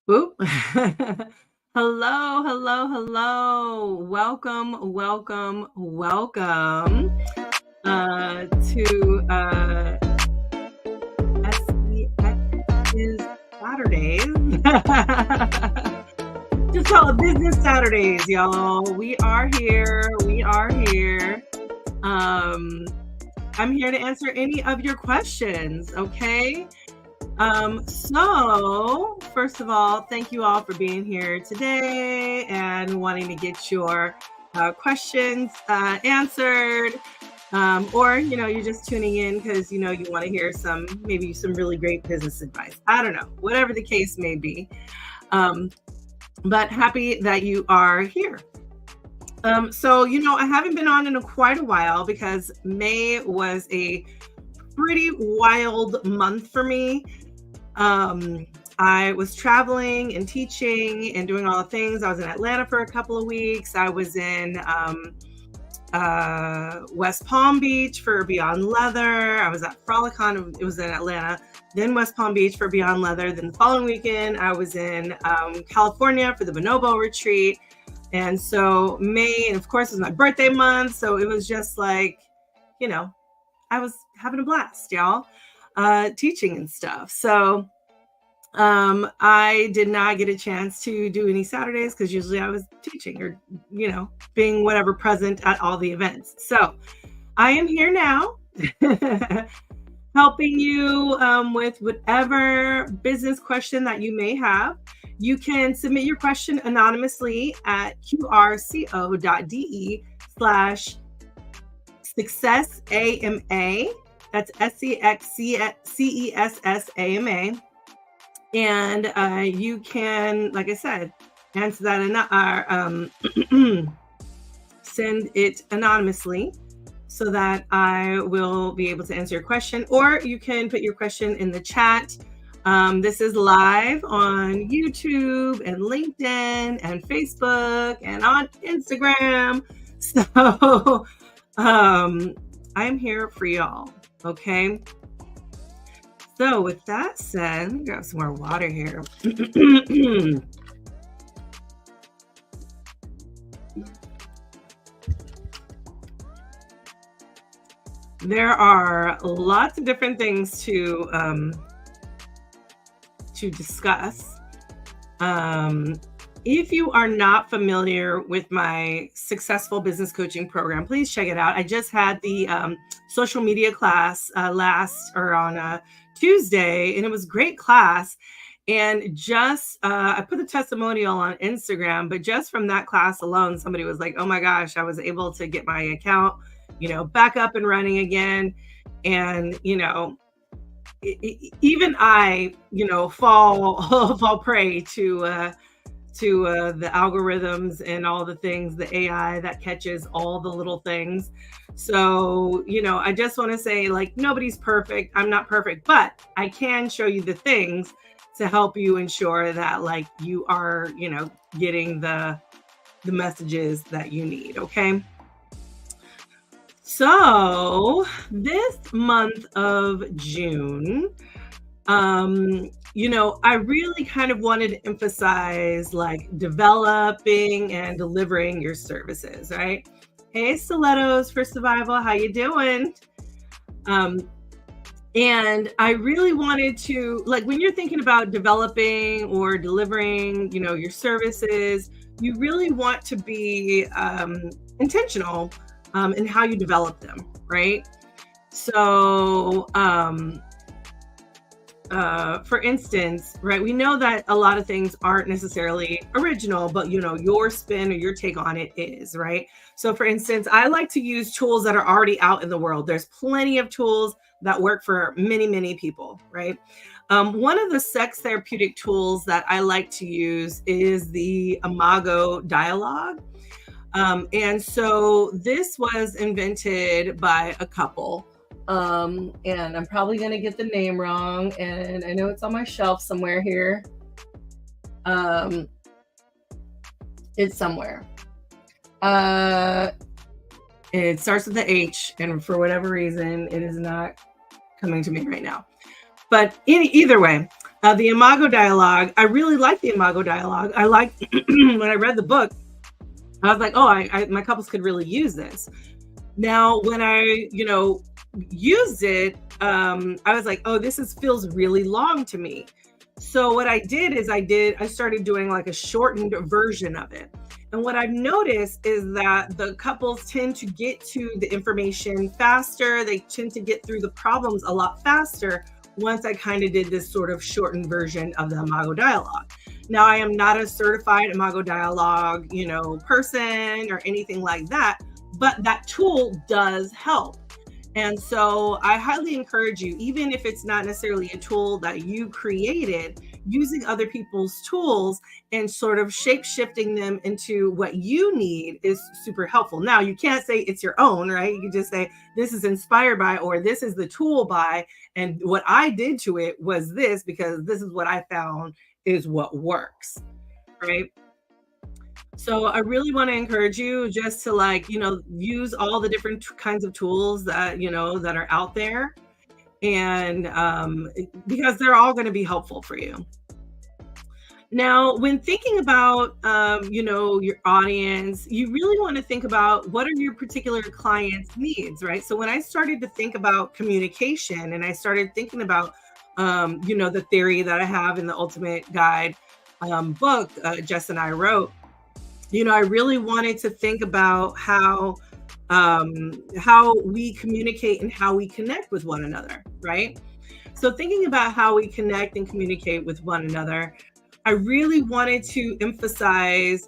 Oop. Hello, hello, hello. Welcome to SEX is Saturdays. Just call it Business Saturdays, y'all. We are here. We are here. Um, I'm here to answer any of your questions, okay? So first of all, thank you all for being here today and wanting to get your questions answered. Or, you're just tuning in because, you want to hear maybe some really great business advice. I don't know, whatever the case may be. But happy that you are here. So, I haven't been on in quite a while because May was a pretty wild month for me. I was traveling and teaching and doing all the things. I was in Atlanta for a couple of weeks. I was in West Palm Beach for Beyond Leather. I was at Frolicon. It was in Atlanta. Then West Palm Beach for Beyond Leather. Then the following weekend, I was in California for the Bonobo retreat. And so May, and of course, it was my birthday month. So it was just like, I was having a blast, y'all, teaching and stuff. So I did not get a chance to do any Saturdays because usually I was teaching or, being whatever present at all the events. So I am here now helping you with whatever business question that you may have. You can submit your question anonymously at qrco.de/successama. That's SEXCESSAMA. And you can, like I said, answer that send it anonymously so that I will be able to answer your question, or you can put your question in the chat. This is live on YouTube and LinkedIn and Facebook and on Instagram. So I'm here for y'all, okay? So with that said, let me grab some more water here. There are lots of different things to discuss. If you are not familiar with my successful business coaching program, please check it out. I just had the social media class on Tuesday, and it was a great class. And just I put a testimonial on Instagram, but just from that class alone, somebody was like, "Oh my gosh, I was able to get my account, back up and running again." And even I, fall prey to the algorithms and all the things, the AI that catches all the little things. So, I just want to say, like, nobody's perfect. I'm not perfect, but I can show you the things to help you ensure that, like, you are, getting the messages that you need. Okay. So this month of June, I really kind of wanted to emphasize like developing and delivering your services, right? Hey, Stilettos for Survival, how you doing? And I really wanted to, like, when you're thinking about developing or delivering, your services, you really want to be intentional in how you develop them, right? So, for instance, right, we know that a lot of things aren't necessarily original, but your spin or your take on it is, right? So for instance, I like to use tools that are already out in the world. There's plenty of tools that work for many, many people, right? One of the sex therapeutic tools that I like to use is the Imago Dialogue. And so this was invented by a couple. And I'm probably going to get the name wrong. And I know it's on my shelf somewhere here. It's somewhere. It starts with the H, and for whatever reason, it is not coming to me right now. But either way, The Imago dialogue, I really like the Imago dialogue. I like when I read the book, I was like, oh, my couples could really use this. Now, when I, used it, I was like, oh, feels really long to me. So what I did is I started doing like a shortened version of it. And what I've noticed is that the couples tend to get to the information faster. They tend to get through the problems a lot faster once I kind of did this sort of shortened version of the Imago dialogue. Now, I am not a certified Imago dialogue, person or anything like that, but that tool does help. And so I highly encourage you, even if it's not necessarily a tool that you created, using other people's tools and sort of shape shifting them into what you need is super helpful. Now, you can't say it's your own, right? You can just say, this is inspired by, or this is the tool by, and what I did to it was this, because this is what I found is what works, right? So I really want to encourage you just to use all the different kinds of tools that, that are out there. And because they're all going to be helpful for you. Now, when thinking about, your audience, you really want to think about what are your particular clients' needs, right? So when I started to think about communication and I started thinking about, the theory that I have in the Ultimate Guide book, Jess and I wrote, I really wanted to think about how we communicate and how we connect with one another, right? So thinking about how we connect and communicate with one another, I really wanted to emphasize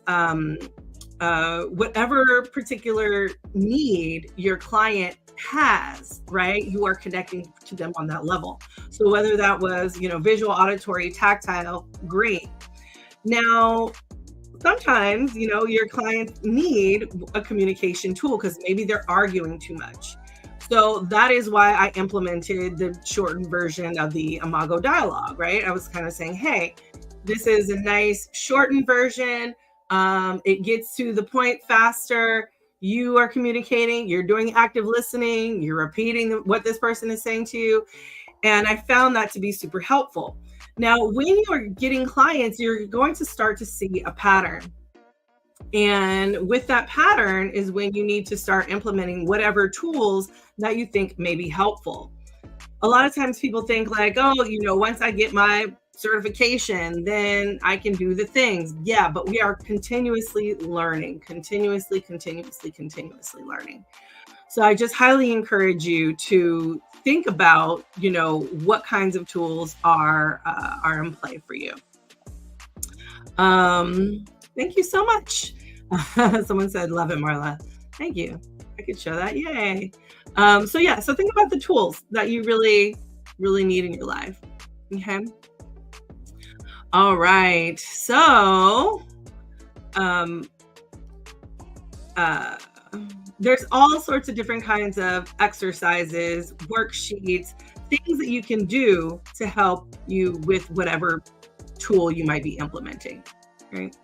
whatever particular need your client has, right? You are connecting to them on that level. So whether that was, visual, auditory, tactile, great. Now, sometimes, your clients need a communication tool because maybe they're arguing too much. So that is why I implemented the shortened version of the Imago dialogue, right? I was kind of saying, hey, this is a nice shortened version. It gets to the point faster. You are communicating, you're doing active listening, you're repeating what this person is saying to you. And I found that to be super helpful. Now, when you are getting clients, you're going to start to see a pattern. And with that pattern is when you need to start implementing whatever tools that you think may be helpful. A lot of times people think like, oh, once I get my certification, then I can do the things. Yeah, but we are continuously learning, continuously learning. So I just highly encourage you to think about, what kinds of tools are in play for you. Thank you so much. Someone said, love it, Marla. Thank you. I could show that. Yay. So think about the tools that you really, really need in your life. Okay. All right. So, there's all sorts of different kinds of exercises, worksheets, things that you can do to help you with whatever tool you might be implementing. Right.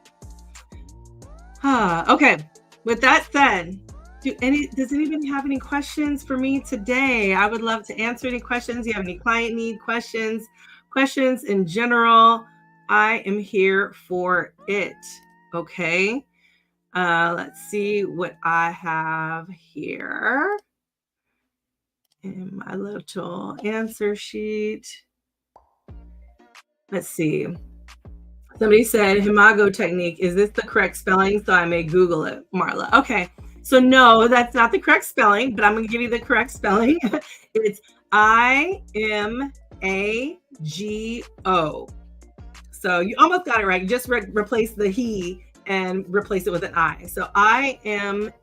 Okay. With that said, does anybody have any questions for me today? I would love to answer any questions. You have any client need questions in general? I am here for it. Okay. Let's see what I have here in my little answer sheet. Let's see. Somebody said Imago technique. Is this the correct spelling? So I may Google it, Marla. Okay. So no, that's not the correct spelling, but I'm going to give you the correct spelling. It's IMAGO. So you almost got it right. You just replace the he and replace it with an I. So IMA,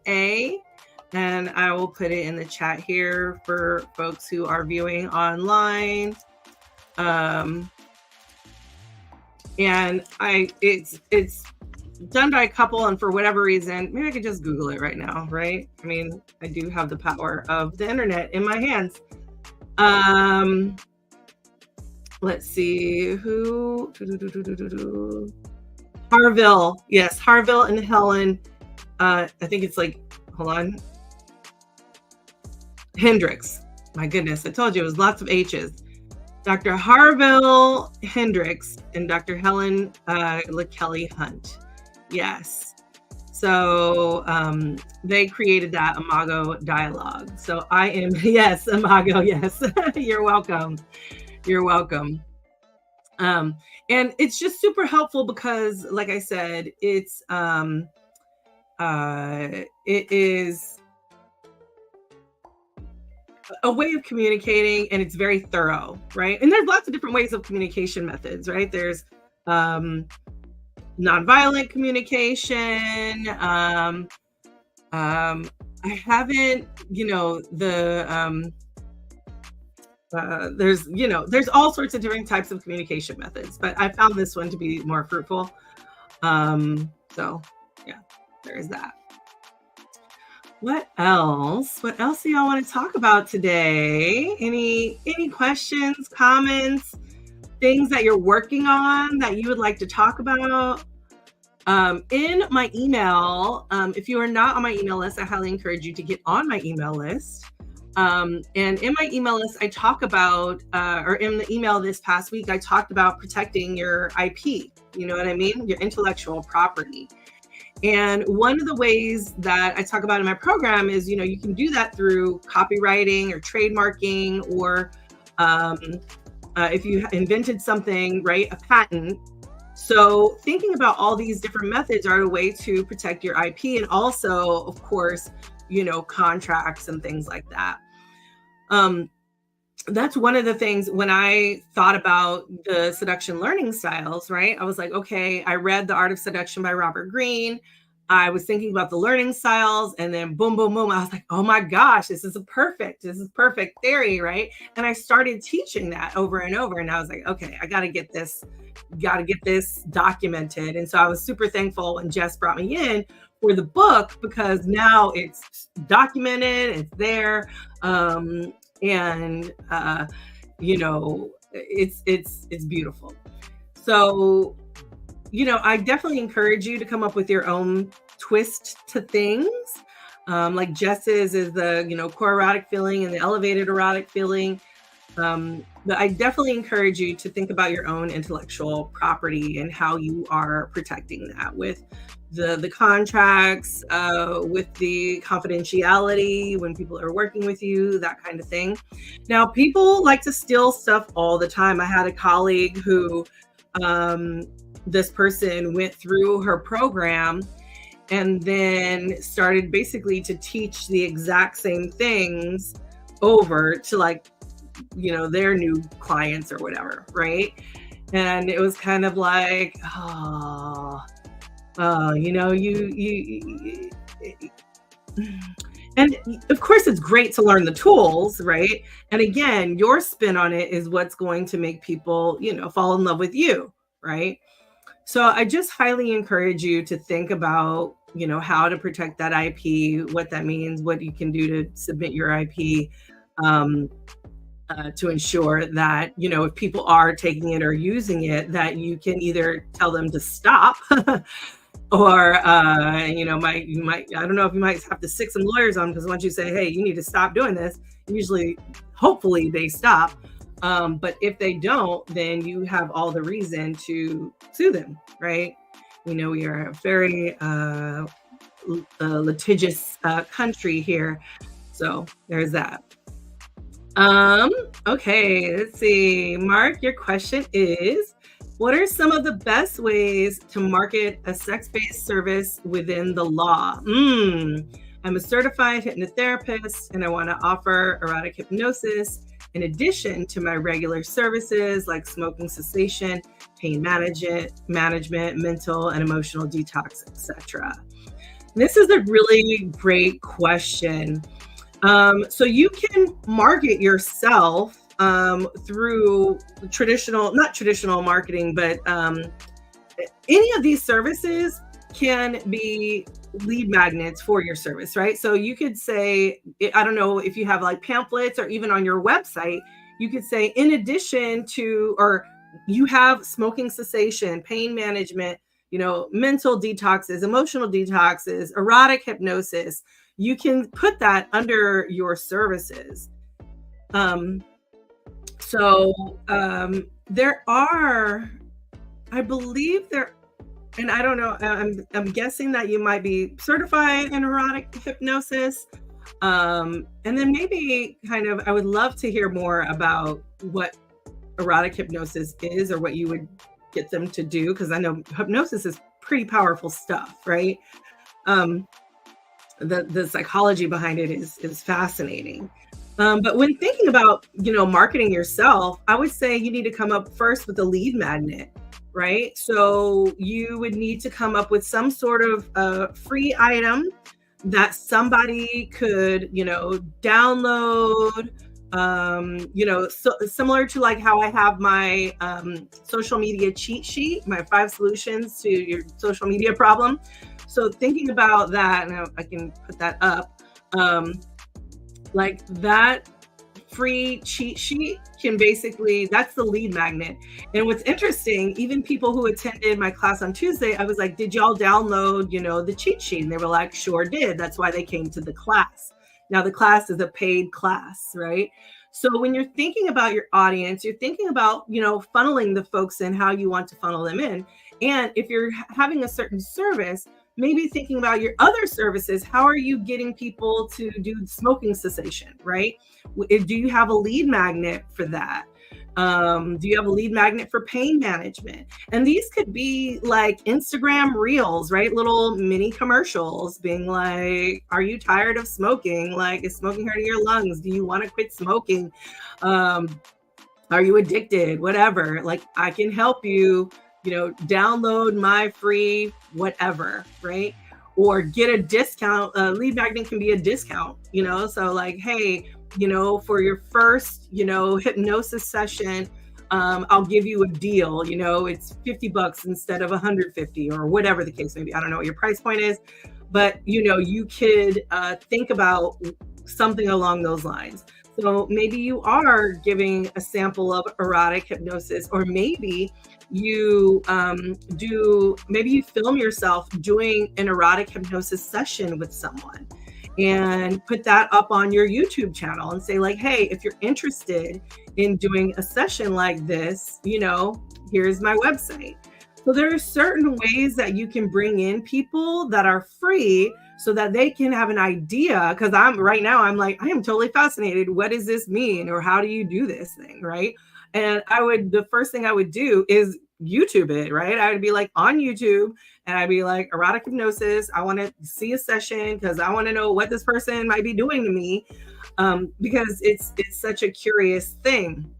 and I will put it in the chat here for folks who are viewing online. And it's done by a couple, and for whatever reason, maybe I could just Google it right now, right? I mean, I do have the power of the internet in my hands. Let's see who. Harville. Yes, Harville and Helen. I think it's hold on. Hendricks. My goodness, I told you it was lots of H's. Dr. Harville Hendricks and Dr. Helen LaKelly Hunt. Yes. So they created that Imago dialogue. So I am, yes, Imago, yes. You're welcome. You're welcome. And it's just super helpful because, like I said, it is a way of communicating, and it's very thorough, right? And there's lots of different ways of communication methods, right? There's nonviolent communication. I haven't, there's all sorts of different types of communication methods, but I found this one to be more fruitful. So yeah, there's that. What else? What else do y'all want to talk about today? Any questions, comments, things that you're working on that you would like to talk about? In my email, if you are not on my email list, I highly encourage you to get on my email list. And in my email list, I talk about, or in the email this past week, I talked about protecting your IP. You know what I mean? Your intellectual property. And one of the ways that I talk about in my program is, you can do that through copywriting or trademarking, or if you invented something, right, a patent. So thinking about all these different methods are a way to protect your IP, and also, of course, contracts and things like that. That's one of the things when I thought about the seduction learning styles, right? I was like, okay, I read The Art of Seduction by Robert Greene. I was thinking about the learning styles, and then boom, boom, boom. I was like, oh my gosh, this is perfect theory, right? And I started teaching that over and over. And I was like, okay, I got to get this documented. And so I was super thankful when Jess brought me in for the book, because now it's documented, it's there. And it's beautiful. So, I definitely encourage you to come up with your own twist to things. Like Jess's is the, core erotic feeling and the elevated erotic feeling. But I definitely encourage you to think about your own intellectual property and how you are protecting that with the contracts, with the confidentiality when people are working with you, that kind of thing. Now, people like to steal stuff all the time. I had a colleague who, this person went through her program and then started basically to teach the exact same things over to their new clients or whatever, right? And it was kind of like, and of course it's great to learn the tools, right? And again, your spin on it is what's going to make people, fall in love with you, right? So I just highly encourage you to think about, how to protect that IP, what that means, what you can do to submit your IP, to ensure that, if people are taking it or using it, that you can either tell them to stop or, you might, I don't know if you might have to stick some lawyers on, because once you say, hey, you need to stop doing this, usually, hopefully they stop. But if they don't, then you have all the reason to sue them, right? We are a very litigious country here. So there's that. Okay, let's see. Mark, your question is, what are some of the best ways to market a sex-based service within the law? I'm a certified hypnotherapist, and I want to offer erotic hypnosis in addition to my regular services like smoking cessation, pain management, mental and emotional detox, etc. This is a really great question. So you can market yourself through not traditional marketing, but any of these services can be lead magnets for your service, right? So you could say, I don't know if you have like pamphlets or even on your website, you could say, in addition to, or you have smoking cessation, pain management, mental detoxes, emotional detoxes, erotic hypnosis. You can put that under your services. So there are, I believe there, and I don't know, I'm guessing that you might be certified in erotic hypnosis. And then maybe kind of, I would love to hear more about what erotic hypnosis is or what you would get them to do, because I know hypnosis is pretty powerful stuff, right? Um, the psychology behind it is fascinating. But when thinking about, marketing yourself, I would say you need to come up first with a lead magnet, right? So you would need to come up with some sort of free item that somebody could, download. So similar to like how I have my social media cheat sheet, my 5 solutions to your social media problem. So thinking about that, and I can put that up, like that free cheat sheet can basically, that's the lead magnet. And what's interesting, even people who attended my class on Tuesday, I was like, did y'all download, the cheat sheet? And they were like, sure did. That's why they came to the class. Now the class is a paid class, right? So when you're thinking about your audience, you're thinking about, funneling the folks in how you want to funnel them in. And if you're having a certain service, maybe thinking about your other services. How are you getting people to do smoking cessation, right? Do you have a lead magnet for that? Do you have a lead magnet for pain management? And these could be like Instagram reels, right? Little mini commercials being like, are you tired of smoking? Like, is smoking hurting your lungs? Do you want to quit smoking? Are you addicted? Whatever. Like, I can help you, download my free whatever, right? Or get a discount. Lead magnet can be a discount, so like, hey, for your first, hypnosis session, I'll give you a deal, it's $50 instead of 150 or whatever the case may be. I don't know what your price point is, but you could think about something along those lines. So maybe you are giving a sample of erotic hypnosis, or maybe you maybe you film yourself doing an erotic hypnosis session with someone and put that up on your YouTube channel and say like, hey, if you're interested in doing a session like this, here's my website. So there are certain ways that you can bring in people that are free so that they can have an idea. Because I'm like, I am totally fascinated. What does this mean? Or how do you do this thing? Right. And the first thing I would do is YouTube it, right? I would be like on YouTube and I'd be like, erotic hypnosis. I want to see a session because I want to know what this person might be doing to me, because it's such a curious thing.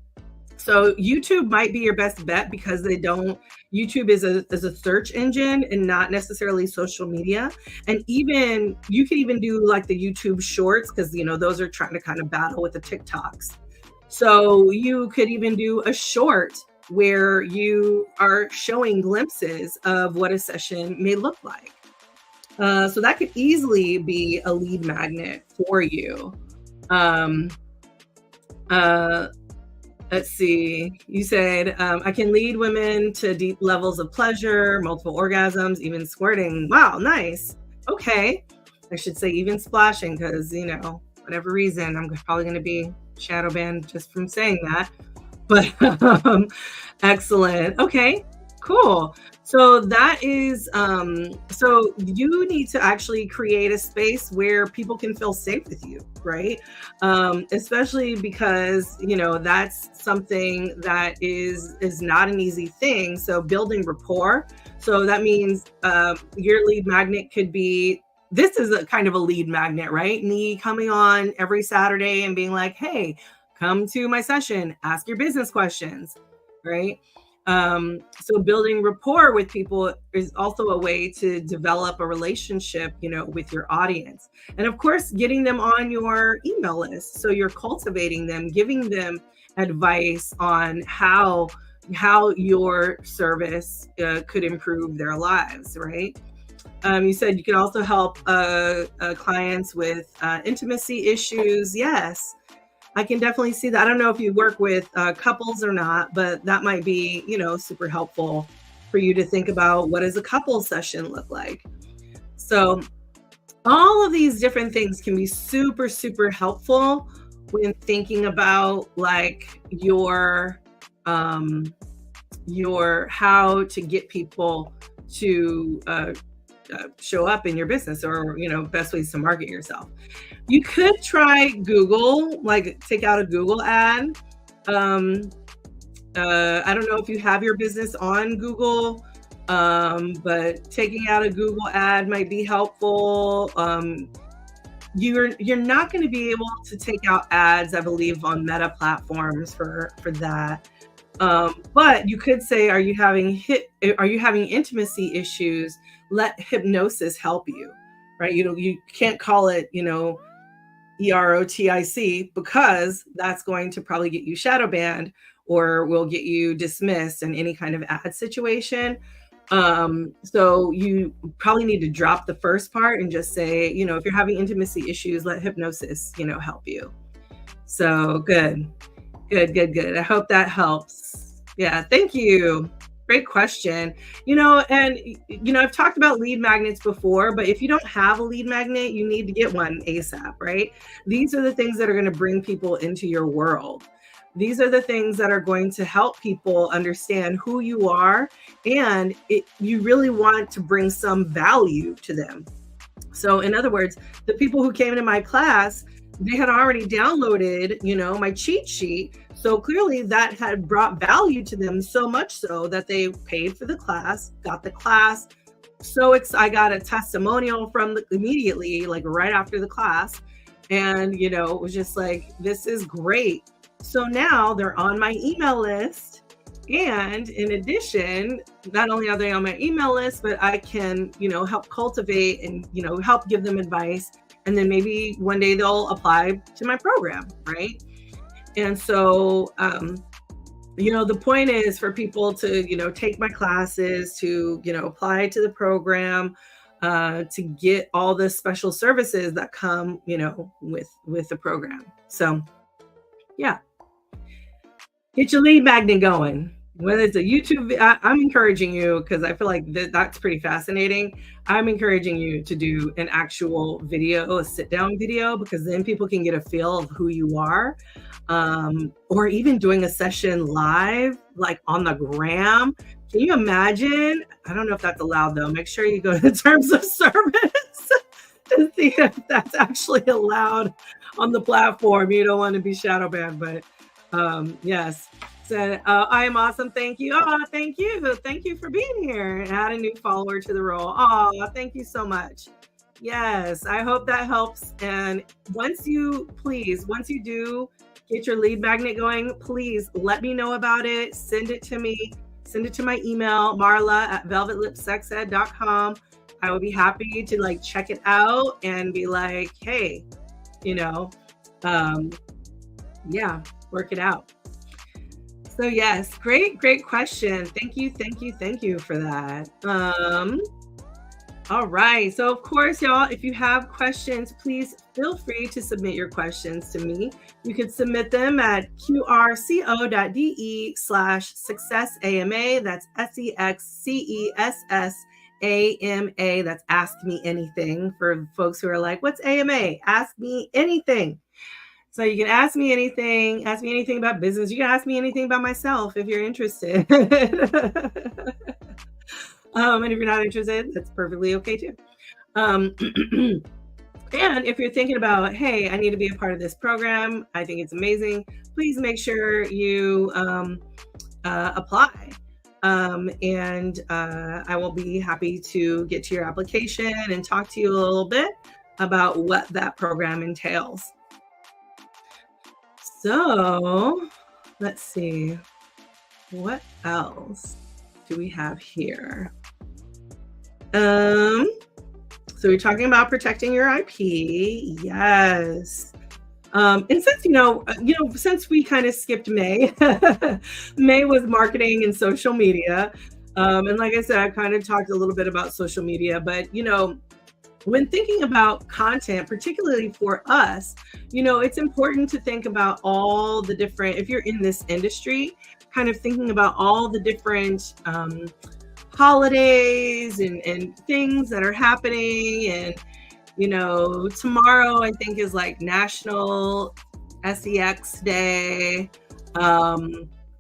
So YouTube might be your best bet because YouTube is a search engine and not necessarily social media. And even you could even do like the YouTube shorts because, those are trying to kind of battle with the TikToks. So you could even do a short where you are showing glimpses of what a session may look like. So that could easily be a lead magnet for you. Let's see. You said, I can lead women to deep levels of pleasure, multiple orgasms, even squirting. Wow, nice. Okay. I should say even splashing because, whatever reason, I'm probably going to be shadow banned just from saying that. But excellent. Okay, cool. So that is, so you need to actually create a space where people can feel safe with you, right? Especially because, that's something that is not an easy thing. So building rapport. So that means your lead magnet could be, this is a kind of a lead magnet, right? Me coming on every Saturday and being like, hey, come to my session, ask your business questions, right? So building rapport with people is also a way to develop a relationship, with your audience. And of course, getting them on your email list. So you're cultivating them, giving them advice on how your service could improve their lives, right? You said you can also help clients with intimacy issues. Yes. I can definitely see that. I don't know if you work with couples or not, but that might be, super helpful for you to think about what does a couple session look like. So all of these different things can be super, super helpful when thinking about like your how to get people to show up in your business, or best ways to market yourself. You could try Google, like take out a Google ad. I don't know if you have your business on Google, but taking out a Google ad might be helpful. You're not going to be able to take out ads, I believe, on Meta platforms for that. But you could say, are you having intimacy issues? Let hypnosis help you, right? You can't call it, EROTIC, because that's going to probably get you shadow banned or will get you dismissed in any kind of ad situation. So you probably need to drop the first part and just say, if you're having intimacy issues, let hypnosis, help you. So good. I hope that helps. Yeah, thank you. Great question. I've talked about lead magnets before, but if you don't have a lead magnet, you need to get one ASAP, right? These are the things that are going to bring people into your world. These are the things that are going to help people understand who you are, and you really want to bring some value to them. So in other words, the people who came into my class, they had already downloaded, my cheat sheet. So clearly that had brought value to them, so much so that they paid for the class, got the class. So I got a testimonial from immediately, like right after the class. And, it was just like, this is great. So now they're on my email list. And in addition, not only are they on my email list, but I can, help cultivate and, help give them advice. And then maybe one day they'll apply to my program, right? And so, the point is for people to, take my classes, to, apply to the program, to get all the special services that come, with the program. So, yeah. Get your lead magnet going. Whether it's a YouTube, I'm encouraging you, because I feel like that's pretty fascinating. I'm encouraging you to do an actual video, a sit down video, because then people can get a feel of who you are. Or even doing a session live, like on the gram. Can you imagine? I don't know if that's allowed though. Make sure you go to the terms of service to see if that's actually allowed on the platform. You don't want to be shadow banned, but yes. So I am awesome. Thank you. Oh, thank you. Thank you for being here. Add a new follower to the roll. Oh, thank you so much. Yes, I hope that helps. And once you do get your lead magnet going, please let me know about it. Send it to me. Send it to my email, marla@velvetlipsexed.com. I will be happy to check it out and be like, hey, work it out. So yes, great question. Thank you for that. All right. So of course, y'all, if you have questions, please feel free to submit your questions to me. You can submit them at qrco.de/successama. That's SEXCESSAMA. That's Ask Me Anything for folks who are like, what's AMA? Ask me anything. So you can ask me anything about business. You can ask me anything about myself if you're interested. And if you're not interested, that's perfectly okay too. And if you're thinking about, hey, I need to be a part of this program, I think it's amazing, please make sure you apply. And I will be happy to get to your application and talk to you a little bit about what that program entails. So let's see, what else do we have here? So we're talking about protecting your IP. Yes. And since, since we kind of skipped May, May was marketing and social media. And like I said, I kind of talked a little bit about social media, but, when thinking about content, particularly for us, it's important to think about all the different, if you're in this industry, kind of thinking about all the different holidays and things that are happening. And, tomorrow I think is like National SEX day,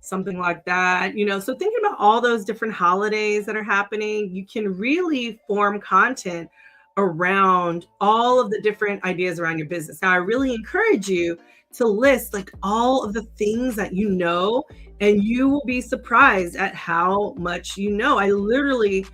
something like that. So thinking about all those different holidays that are happening, you can really form content around all of the different ideas around your business. Now, I really encourage you to list like all of the things that you know, and you will be surprised at how much you know. I literally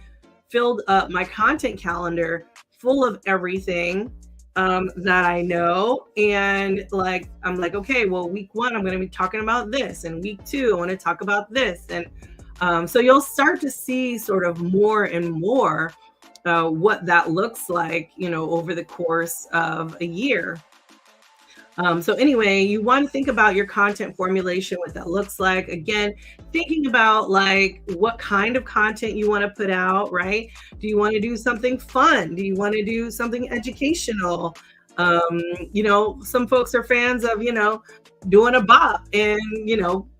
filled up my content calendar full of everything that I know. And like, I'm like, okay, well, week one, I'm going to be talking about this. And week two, I want to talk about this. And so you'll start to see sort of more and more what that looks like, over the course of a year. So anyway, you want to think about your content formulation, what that looks like. Again, thinking about like what kind of content you want to put out, right? Do you want to do something fun? Do you want to do something educational? Some folks are fans of, doing a bop and,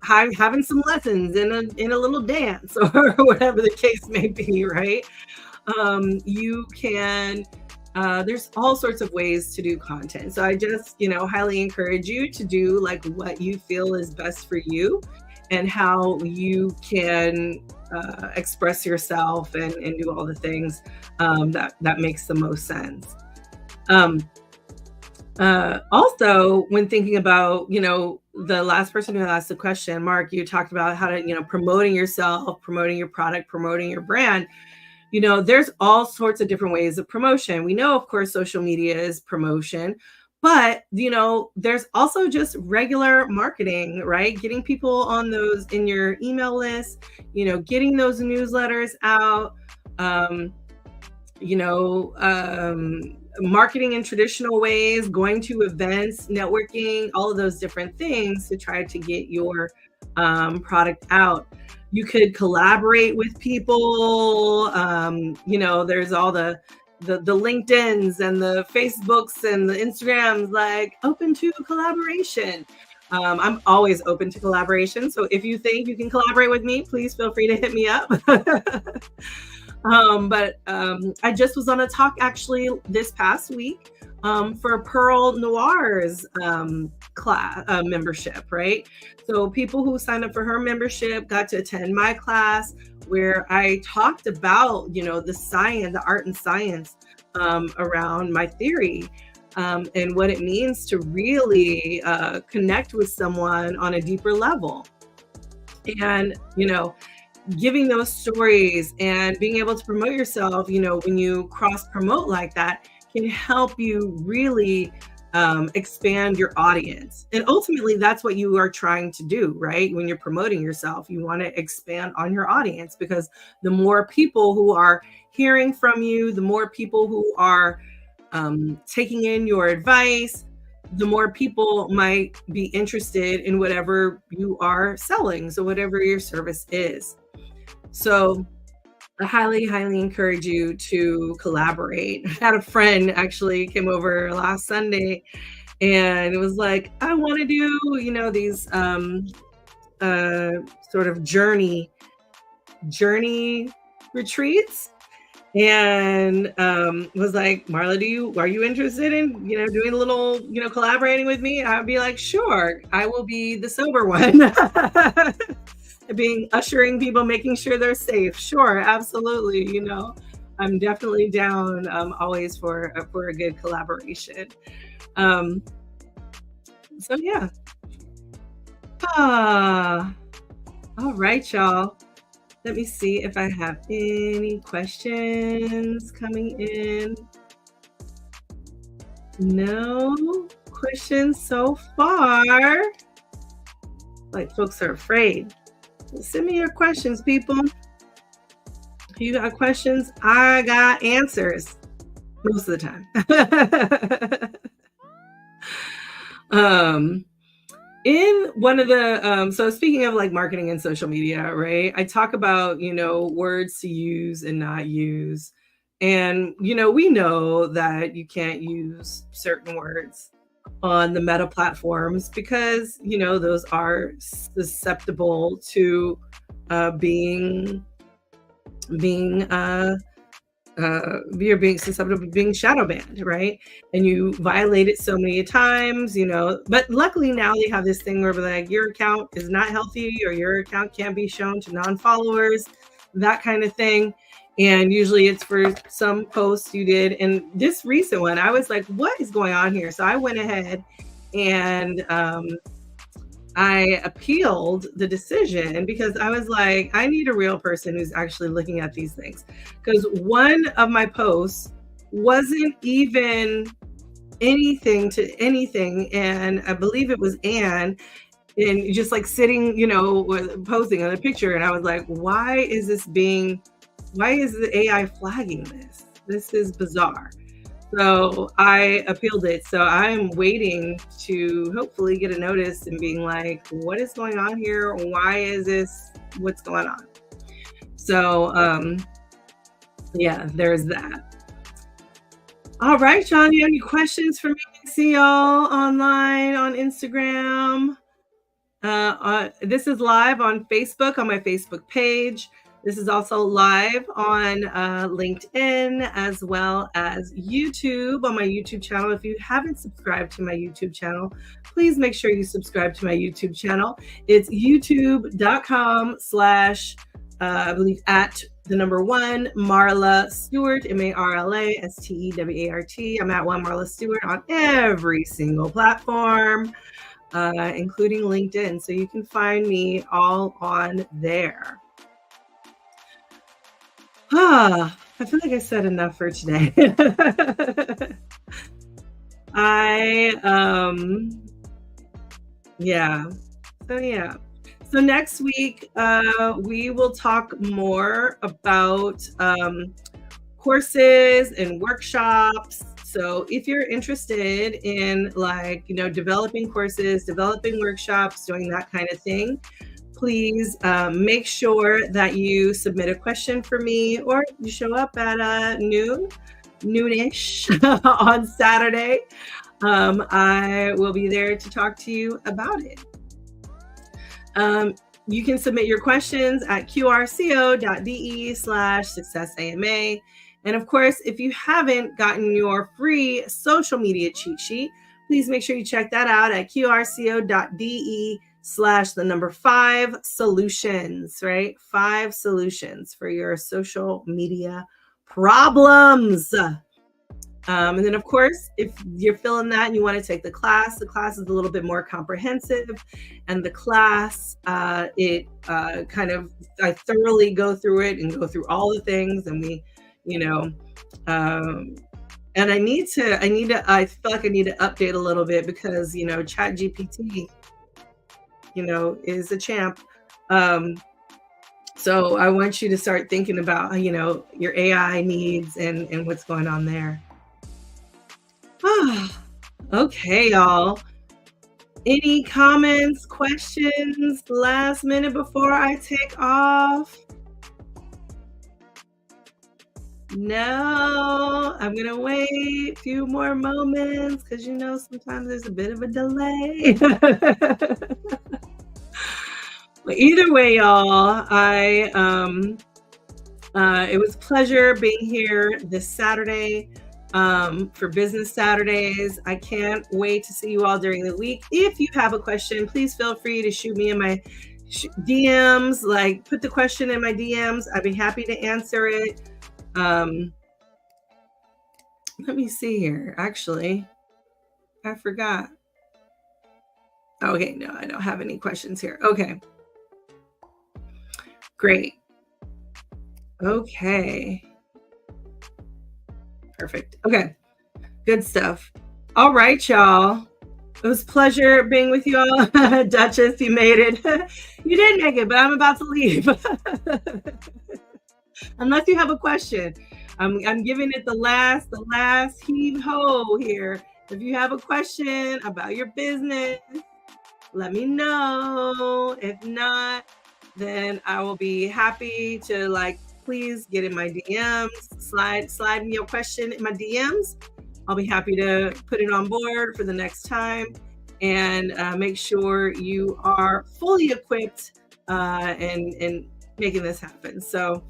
having some lessons in a little dance or whatever the case may be, right? You can there's all sorts of ways to do content. So I just, highly encourage you to do like what you feel is best for you and how you can express yourself and do all the things that makes the most sense. Also, when thinking about, the last person who asked the question, Mark, you talked about how to, promoting yourself, promoting your product, promoting your brand. There's all sorts of different ways of promotion. We know, of course, social media is promotion, but, there's also just regular marketing, right? Getting people on those in your email list, getting those newsletters out, marketing in traditional ways, going to events, networking, all of those different things to try to get your product out. You could collaborate with people. There's all the LinkedIns and the Facebooks and the Instagrams, like open to collaboration. I'm always open to collaboration. So if you think you can collaborate with me, please feel free to hit me up. But I just was on a talk actually this past week for Pearl Noir's class membership, right? So people who signed up for her membership got to attend my class where I talked about, the science, the art and science around my theory and what it means to really connect with someone on a deeper level. And, giving those stories and being able to promote yourself, when you cross promote like that, can help you really expand your audience. And ultimately, that's what you are trying to do, right? When you're promoting yourself, you want to expand on your audience, because the more people who are hearing from you, the more people who are taking in your advice, the more people might be interested in whatever you are selling. So whatever your service is. So I highly, highly encourage you to collaborate. I had a friend actually came over last Sunday and it was like, I want to do, these sort of journey retreats. And was like, Marla, are you interested in, doing a little, collaborating with me? I'd be like, sure, I will be the sober one. Ushering people, making sure they're safe. Sure, absolutely. I'm definitely down always for a good collaboration. So yeah. All right, y'all. Let me see if I have any questions coming in. No questions so far. Like folks are afraid. Send me your questions, people. If you got questions, I got answers most of the time. In one of the, so speaking of like marketing and social media, right? I talk about, words to use and not use. And, we know that you can't use certain words on the Meta platforms because, those are susceptible to being you're being susceptible to being shadow banned, right? And you violate it so many times, but luckily now they have this thing where like your account is not healthy or your account can't be shown to non-followers, that kind of thing. And usually it's for some posts you did. And this recent one, I was like, what is going on here? So I went ahead and I appealed the decision because I was like, I need a real person who's actually looking at these things. Because one of my posts wasn't even anything to anything. And I believe it was Anne, and just like sitting, posing on a picture. And I was like, why is the AI flagging this? This is bizarre. So I appealed it. So I'm waiting to hopefully get a notice and being like, what is going on here? Why is this? What's going on? So yeah, there's that. All right, John, you have any questions for me? See y'all online on Instagram. This is live on Facebook, on my Facebook page. This is also live on LinkedIn as well as YouTube on my YouTube channel. If you haven't subscribed to my YouTube channel, please make sure you subscribe to my YouTube channel. It's youtube.com/ I believe at the number 1 Marla Stewart, MarlaStewart. I'm at 1 Marla Stewart on every single platform, including LinkedIn. So you can find me all on there. I feel like I said enough for today. So next week, we will talk more about courses and workshops. So if you're interested in developing courses, developing workshops, doing that kind of thing, please make sure that you submit a question for me, or you show up at noonish on Saturday. I will be there to talk to you about it. You can submit your questions at qrco.de/successama. And of course, if you haven't gotten your free social media cheat sheet, please make sure you check that out at qrco.de/5 solutions, right? 5 solutions for your social media problems. And then, of course, if you're feeling that and you want to take the class is a little bit more comprehensive. And the class, I thoroughly go through it and go through all the things. And we, and I feel like I need to update a little bit because, ChatGPT, is a champ. So I want you to start thinking about, your AI needs and what's going on there. Okay, y'all. Any comments, questions, last minute before I take off? No, I'm going to wait a few more moments because, sometimes there's a bit of a delay. But either way, y'all, it was a pleasure being here this Saturday for Business Saturdays. I can't wait to see you all during the week. If you have a question, please feel free to shoot me in my DMs, put the question in my DMs. I'd be happy to answer it. Let me see here. Actually, I forgot. Okay, no, I don't have any questions here. Okay. Great. Okay. Perfect. Okay. Good stuff. All right, y'all. It was a pleasure being with you all. Duchess, you made it. You didn't make it, but I'm about to leave. Unless you have a question. I'm giving it the last heave ho here. If you have a question about your business, let me know. If not, then I will be happy to please get in my DMs, slide me your question in my DMs. I'll be happy to put it on board for the next time and make sure you are fully equipped and making this happen. So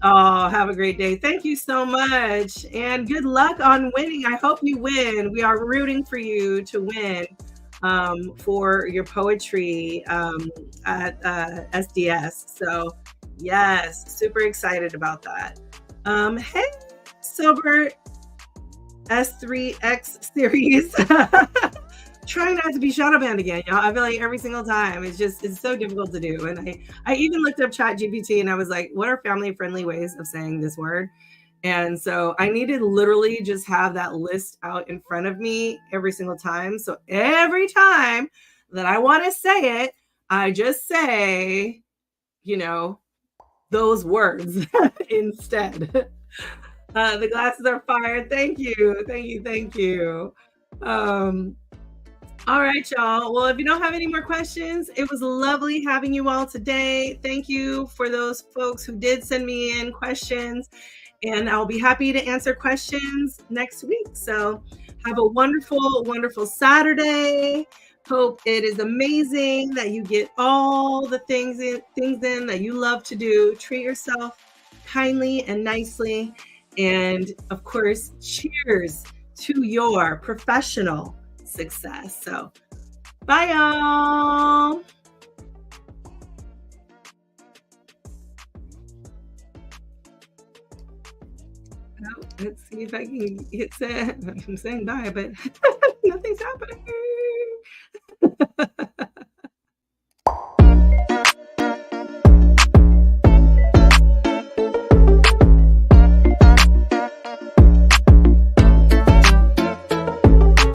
Oh, have a great day. Thank you so much. And good luck on winning. I hope you win. We are rooting for you to win for your poetry at SDS. So, yes, super excited about that. Hey, Silbert S3X series. Trying not to be shadow banned again, y'all. I feel like every single time it's so difficult to do. And I even looked up Chat GPT and I was like, what are family friendly ways of saying this word? And so I needed literally just have that list out in front of me every single time. So every time that I want to say it, I just say, you know, those words instead. The glasses are fire. Thank you. Thank you. Thank you. Um, all right, y'all. Well, if you don't have any more questions, it was lovely having you all today. Thank you for those folks who did send me in questions, and I'll be happy to answer questions next week. So have a wonderful, wonderful Saturday. Hope it is amazing that you get all the things in that you love to do. Treat yourself kindly and nicely. And of course, cheers to your professional success. So, bye, y'all. Oh, let's see if I can get set. I'm saying bye, but nothing's happening.